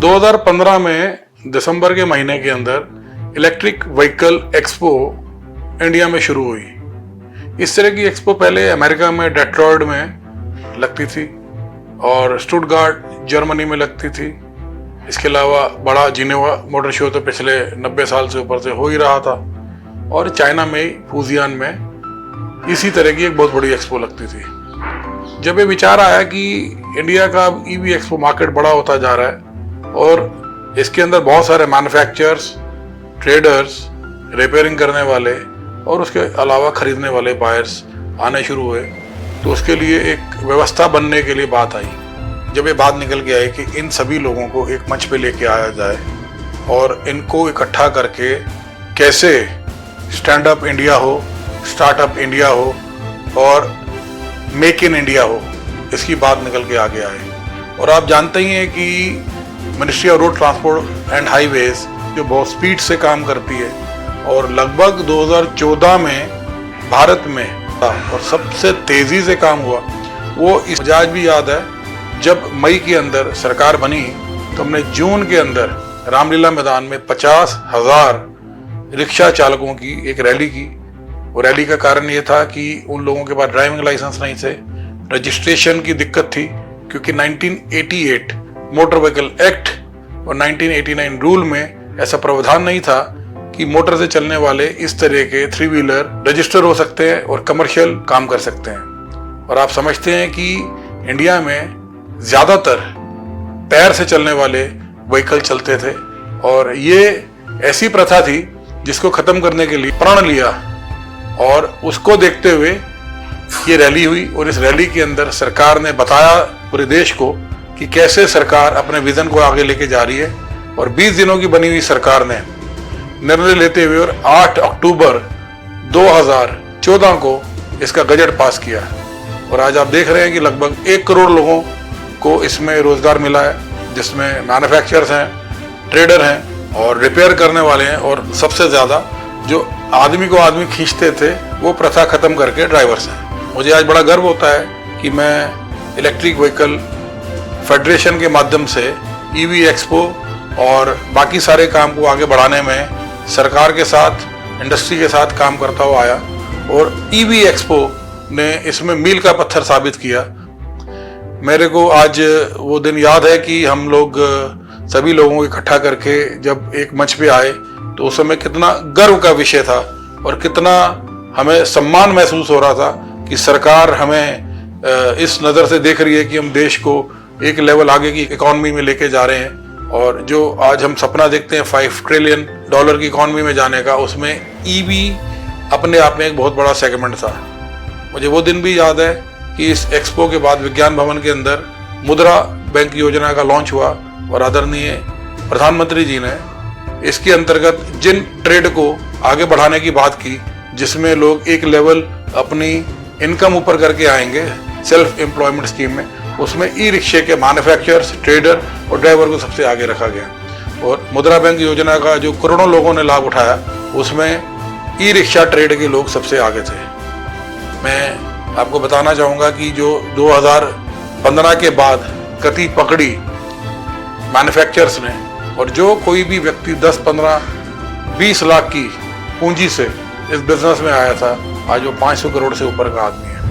2015 में दिसंबर के महीने के अंदर इलेक्ट्रिक व्हीकल एक्सपो इंडिया में शुरू हुई। इस तरह की एक्सपो पहले अमेरिका में डेट्रॉयट में लगती थी और स्टुटगार्ट जर्मनी में लगती थी। इसके अलावा बड़ा जिनेवा मोटर शो तो पिछले 90 साल से ऊपर से हो ही रहा था और चाइना में फूजियान में इसी तरह की एक बहुत बड़ी एक्सपो लगती थी। जब ये विचार आया कि इंडिया का ईवी एक्सपो मार्केट बड़ा होता जा रहा है और इसके अंदर बहुत सारे मैन्युफैक्चरर्स, ट्रेडर्स, रिपेयरिंग करने वाले और उसके अलावा खरीदने वाले बायर्स आने शुरू हुए, तो उसके लिए एक व्यवस्था बनने के लिए बात आई। जब ये बात निकल के आई कि इन सभी लोगों को एक मंच पे लेके आया जाए और इनको इकट्ठा करके कैसे स्टैंड अप इंडिया हो, स्टार्टअप इंडिया हो और मेक इन इंडिया हो, इसकी बात निकल के आगे आए। और आप जानते ही हैं कि ministry of road transport and highways जो बहुत स्पीड से काम करती है और लगभग 2014 में भारत में और सबसे तेजी से काम हुआ वो इस आज भी याद है। जब मई के अंदर सरकार बनी तो हमने जून के अंदर रामलीला मैदान में 50,000 रिक्शा चालकों की एक रैली की। वो रैली का कारण ये था कि उन लोगों के पास ड्राइविंग लाइसेंस नहीं थे, रजिस्ट्रेशन की दिक्कत थी, क्योंकि 1988 मोटर व्हीकल एक्ट और 1989 रूल में ऐसा प्रावधान नहीं था कि मोटर से चलने वाले इस तरह के 3 व्हीलर रजिस्टर हो सकते हैं और कमर्शियल काम कर सकते हैं। और आप समझते हैं कि इंडिया में ज्यादातर पैर से चलने वाले व्हीकल चलते थे और ये ऐसी प्रथा थी जिसको खत्म करने के लिए प्रण लिया और उसको देखते हुए ये रैली हुई। और इस रैली के अंदर सरकार ने बताया पूरे देश को कि कैसे सरकार अपने विजन को आगे लेके जा रही है। और 20 दिनों की बनी हुई सरकार ने निर्णय लेते हुए और 8 अक्टूबर 2014 को इसका गजट पास किया और आज आप देख रहे हैं कि लगभग 1 करोड़ लोगों को इसमें रोजगार मिला है, जिसमें मैन्युफैक्चरर्स हैं, ट्रेडर हैं और रिपेयर करने वाले हैं। और सबसे ज्यादा जो आदमी को आदमी खींचते थे वो प्रथा खत्म करके ड्राइवर्स हैं। मुझे आज बड़ा गर्व होता है कि मैं इलेक्ट्रिक व्हीकल फेडरेशन के माध्यम से ईवी एक्सपो और बाकी सारे काम को आगे बढ़ाने में सरकार के साथ, इंडस्ट्री के साथ काम करता हुआ आया और ईवी एक्सपो ने इसमें मील का पत्थर साबित किया। मेरे को आज वो दिन याद है कि हम लोग सभी लोगों को इकट्ठा करके जब एक मंच पे आए तो उस समय कितना गर्व का विषय था और कितना हमें सम्मान महसूस हो रहा था कि सरकार हमें इस नज़र से देख रही है कि हम देश को एक लेवल आगे की इकोनॉमी में लेके जा रहे हैं। और जो आज हम सपना देखते हैं $5 ट्रिलियन की इकोनॉमी में जाने का, उसमें ईवी अपने आप में एक बहुत बड़ा सेगमेंट था। मुझे वो दिन भी याद है कि इस एक्सपो के बाद विज्ञान भवन के अंदर मुद्रा बैंक योजना का लॉन्च हुआ और आदरणीय प्रधानमंत्री जी ने इसके अंतर्गत जिन ट्रेड को आगे बढ़ाने की बात की, जिसमें लोग एक लेवल अपनी इनकम ऊपर करके आएंगे सेल्फ एम्प्लॉयमेंट स्कीम में, उसमें ई रिक्शे के मैन्युफैक्चरर्स, ट्रेडर और ड्राइवर को सबसे आगे रखा गया। और मुद्रा बैंक योजना का जो करोड़ों लोगों ने लाभ उठाया उसमें ई रिक्शा ट्रेड के लोग सबसे आगे थे। मैं आपको बताना चाहूँगा कि जो 2015 के बाद गति पकड़ी मैन्युफैक्चरर्स ने और जो कोई भी व्यक्ति 10, 15, 20 लाख की पूंजी से इस बिजनेस में आया था, आज वो 500 करोड़ से ऊपर का आदमी है।